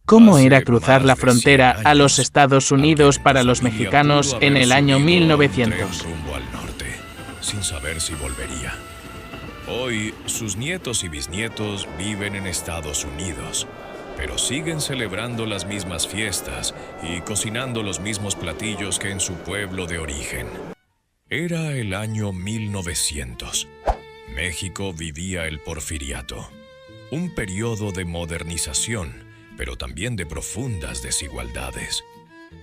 ¿Cómo era cruzar más la de frontera 100 a los años, Estados Unidos alguien para de los su familia mexicanos pudo en haber el año subido a un 1900? tren rumbo al norte, sin saber si volvería. Hoy, sus nietos y bisnietos viven en Estados Unidos, pero siguen celebrando las mismas fiestas y cocinando los mismos platillos que en su pueblo de origen. Era el año 1900. México vivía el Porfiriato, un periodo de modernización, pero también de profundas desigualdades.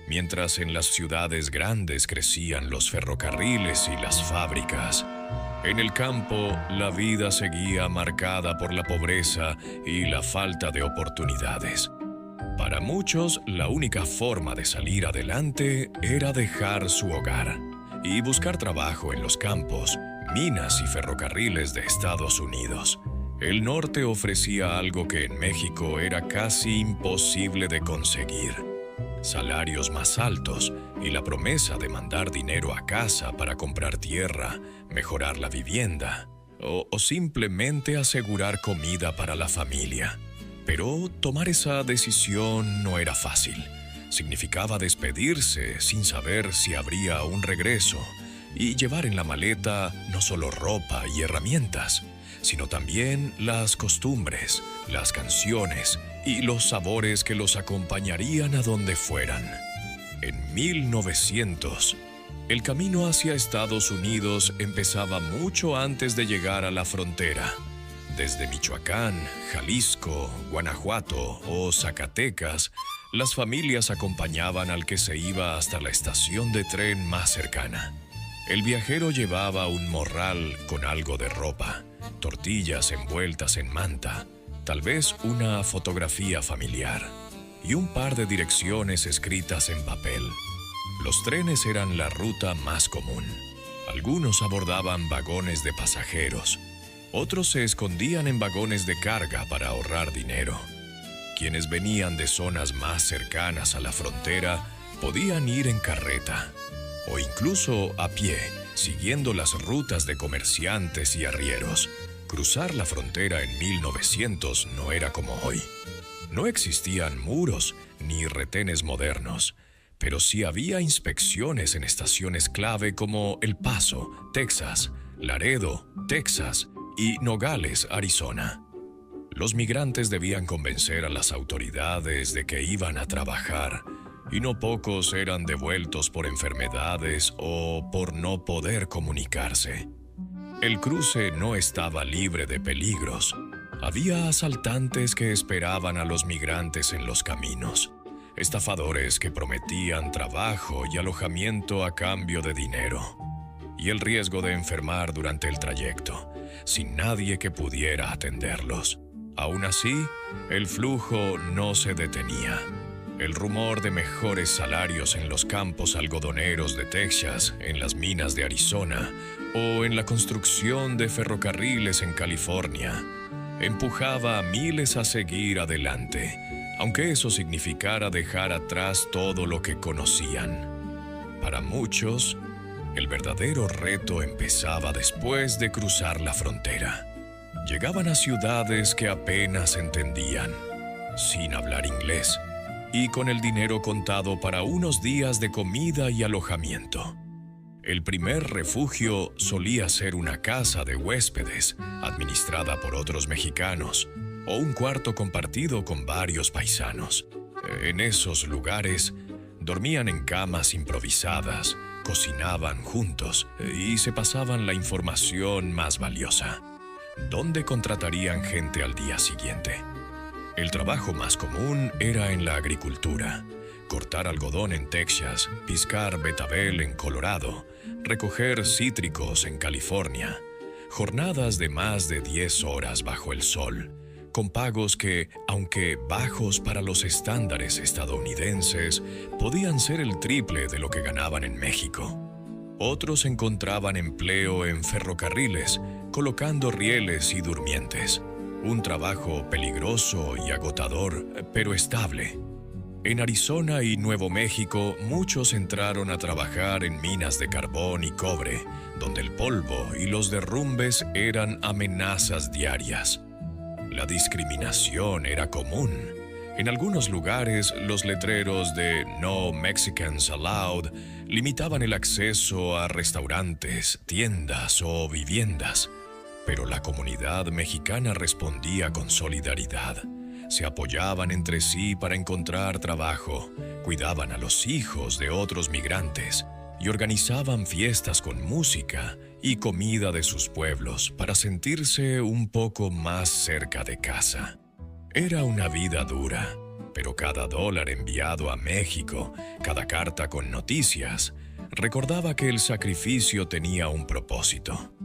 Mientras en las ciudades grandes crecían los ferrocarriles y las fábricas, en el campo la vida seguía marcada por la pobreza y la falta de oportunidades. Para muchos, la única forma de salir adelante era dejar su hogar y buscar trabajo en los campos, minas y ferrocarriles de Estados Unidos. El norte ofrecía algo que en México era casi imposible de conseguir: salarios más altos y la promesa de mandar dinero a casa para comprar tierra, mejorar la vivienda o simplemente asegurar comida para la familia. Pero tomar esa decisión no era fácil. Significaba despedirse sin saber si habría un regreso y llevar en la maleta no solo ropa y herramientas, sino también las costumbres, las canciones y los sabores que los acompañarían a donde fueran. En 1900, el camino hacia Estados Unidos empezaba mucho antes de llegar a la frontera. Desde Michoacán, Jalisco, Guanajuato o Zacatecas, las familias acompañaban al que se iba hasta la estación de tren más cercana. El viajero llevaba un morral con algo de ropa, tortillas envueltas en manta, tal vez una fotografía familiar y un par de direcciones escritas en papel. Los trenes eran la ruta más común. Algunos abordaban vagones de pasajeros, otros se escondían en vagones de carga para ahorrar dinero. Quienes venían de zonas más cercanas a la frontera podían ir en carreta o incluso a pie, siguiendo las rutas de comerciantes y arrieros. Cruzar la frontera en 1900 no era como hoy. No existían muros ni retenes modernos, pero sí había inspecciones en estaciones clave como El Paso, Texas, Laredo, Texas y Nogales, Arizona. Los migrantes debían convencer a las autoridades de que iban a trabajar, y no pocos eran devueltos por enfermedades o por no poder comunicarse. El cruce no estaba libre de peligros. Había asaltantes que esperaban a los migrantes en los caminos, estafadores que prometían trabajo y alojamiento a cambio de dinero, y el riesgo de enfermar durante el trayecto, sin nadie que pudiera atenderlos. Aún así, el flujo no se detenía. El rumor de mejores salarios en los campos algodoneros de Texas, en las minas de Arizona o en la construcción de ferrocarriles en California empujaba a miles a seguir adelante, aunque eso significara dejar atrás todo lo que conocían. Para muchos, el verdadero reto empezaba después de cruzar la frontera. Llegaban a ciudades que apenas entendían, sin hablar inglés, y con el dinero contado para unos días de comida y alojamiento. El primer refugio solía ser una casa de huéspedes, administrada por otros mexicanos, o un cuarto compartido con varios paisanos. En esos lugares, dormían en camas improvisadas, cocinaban juntos y se pasaban la información más valiosa: ¿dónde contratarían gente al día siguiente? El trabajo más común era en la agricultura: cortar algodón en Texas, piscar betabel en Colorado, recoger cítricos en California. Jornadas de más de 10 horas bajo el sol, con pagos que, aunque bajos para los estándares estadounidenses, podían ser el triple de lo que ganaban en México. Otros encontraban empleo en ferrocarriles, colocando rieles y durmientes. Un trabajo peligroso y agotador, pero estable. En Arizona y Nuevo México, muchos entraron a trabajar en minas de carbón y cobre, donde el polvo y los derrumbes eran amenazas diarias. La discriminación era común. En algunos lugares, los letreros de No Mexicans Allowed limitaban el acceso a restaurantes, tiendas o viviendas. Pero la comunidad mexicana respondía con solidaridad. Se apoyaban entre sí para encontrar trabajo, cuidaban a los hijos de otros migrantes y organizaban fiestas con música y comida de sus pueblos para sentirse un poco más cerca de casa. Era una vida dura, pero cada dólar enviado a México, cada carta con noticias, recordaba que el sacrificio tenía un propósito.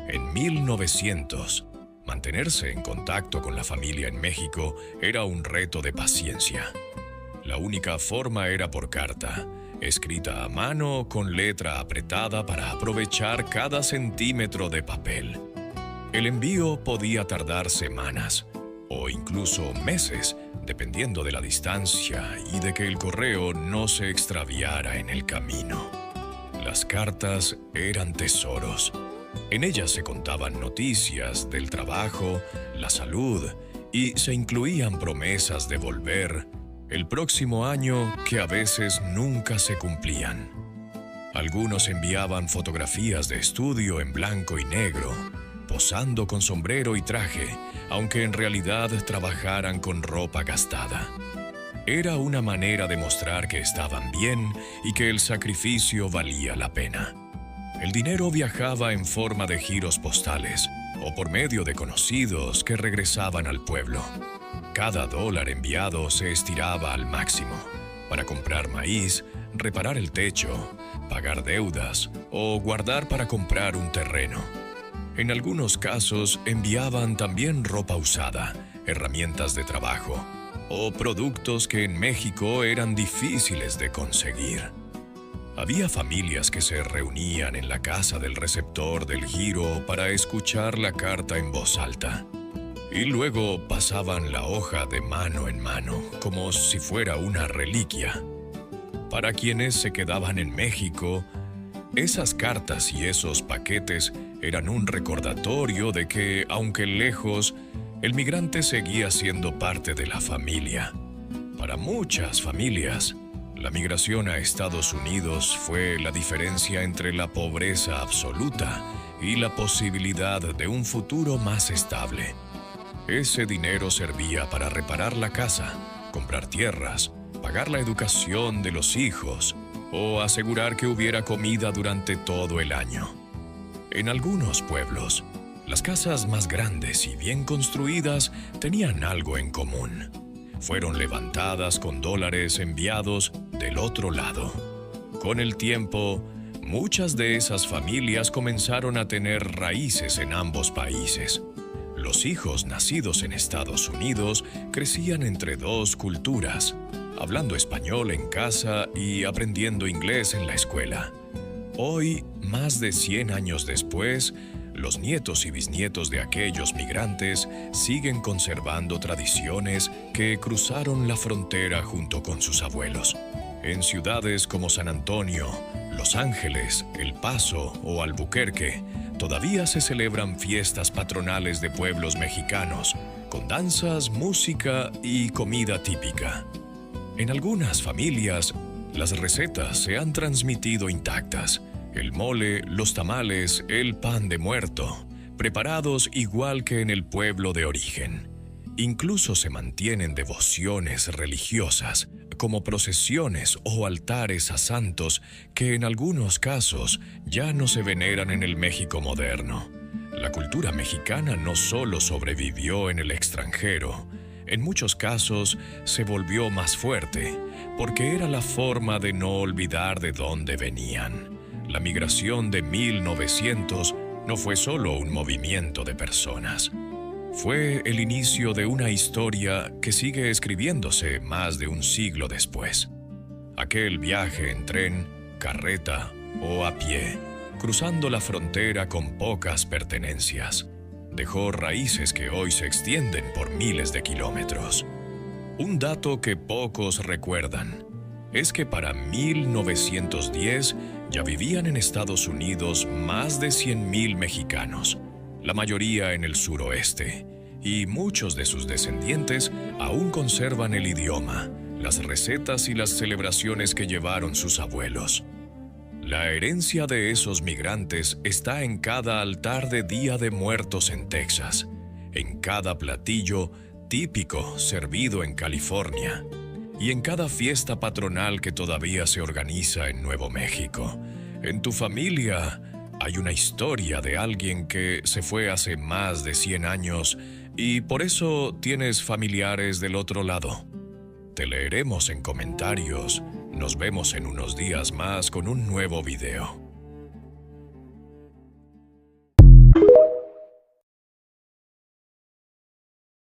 En 1900, mantenerse en contacto con la familia en México era un reto de paciencia. La única forma era por carta, escrita a mano con letra apretada para aprovechar cada centímetro de papel. El envío podía tardar semanas o incluso meses, dependiendo de la distancia y de que el correo no se extraviara en el camino. Las cartas eran tesoros. En ellas se contaban noticias del trabajo, la salud y se incluían promesas de volver el próximo año que a veces nunca se cumplían. Algunos enviaban fotografías de estudio en blanco y negro, posando con sombrero y traje, aunque en realidad trabajaran con ropa gastada. Era una manera de mostrar que estaban bien y que el sacrificio valía la pena. El dinero viajaba en forma de giros postales o por medio de conocidos que regresaban al pueblo. Cada dólar enviado se estiraba al máximo para comprar maíz, reparar el techo, pagar deudas o guardar para comprar un terreno. En algunos casos enviaban también ropa usada, herramientas de trabajo o productos que en México eran difíciles de conseguir. Había familias que se reunían en la casa del receptor del giro para escuchar la carta en voz alta. Y luego pasaban la hoja de mano en mano, como si fuera una reliquia. Para quienes se quedaban en México, esas cartas y esos paquetes eran un recordatorio de que, aunque lejos, el migrante seguía siendo parte de la familia. Para muchas familias, la migración a Estados Unidos fue la diferencia entre la pobreza absoluta y la posibilidad de un futuro más estable. Ese dinero servía para reparar la casa, comprar tierras, pagar la educación de los hijos o asegurar que hubiera comida durante todo el año. En algunos pueblos, las casas más grandes y bien construidas tenían algo en común. Fueron levantadas con dólares enviados del otro lado. Con el tiempo, muchas de esas familias comenzaron a tener raíces en ambos países. Los hijos nacidos en Estados Unidos crecían entre dos culturas, hablando español en casa y aprendiendo inglés en la escuela. Hoy, más de 100 años después, los nietos y bisnietos de aquellos migrantes siguen conservando tradiciones que cruzaron la frontera junto con sus abuelos. En ciudades como San Antonio, Los Ángeles, El Paso o Albuquerque, todavía se celebran fiestas patronales de pueblos mexicanos, con danzas, música y comida típica. En algunas familias, las recetas se han transmitido intactas. El mole, los tamales, el pan de muerto, preparados igual que en el pueblo de origen. Incluso se mantienen devociones religiosas, como procesiones o altares a santos que en algunos casos ya no se veneran en el México moderno. La cultura mexicana no solo sobrevivió en el extranjero, en muchos casos se volvió más fuerte, porque era la forma de no olvidar de dónde venían. La migración de 1900 no fue solo un movimiento de personas. Fue el inicio de una historia que sigue escribiéndose más de un siglo después. Aquel viaje en tren, carreta o a pie, cruzando la frontera con pocas pertenencias, dejó raíces que hoy se extienden por miles de kilómetros. Un dato que pocos recuerdan es que para 1910 ya vivían en Estados Unidos más de 100,000 mexicanos, la mayoría en el suroeste, y muchos de sus descendientes aún conservan el idioma, las recetas y las celebraciones que llevaron sus abuelos. La herencia de esos migrantes está en cada altar de Día de Muertos en Texas, en cada platillo típico servido en California y en cada fiesta patronal que todavía se organiza en Nuevo México. En tu familia hay una historia de alguien que se fue hace más de 100 años y por eso tienes familiares del otro lado. Te leeremos en comentarios. Nos vemos en unos días más con un nuevo video.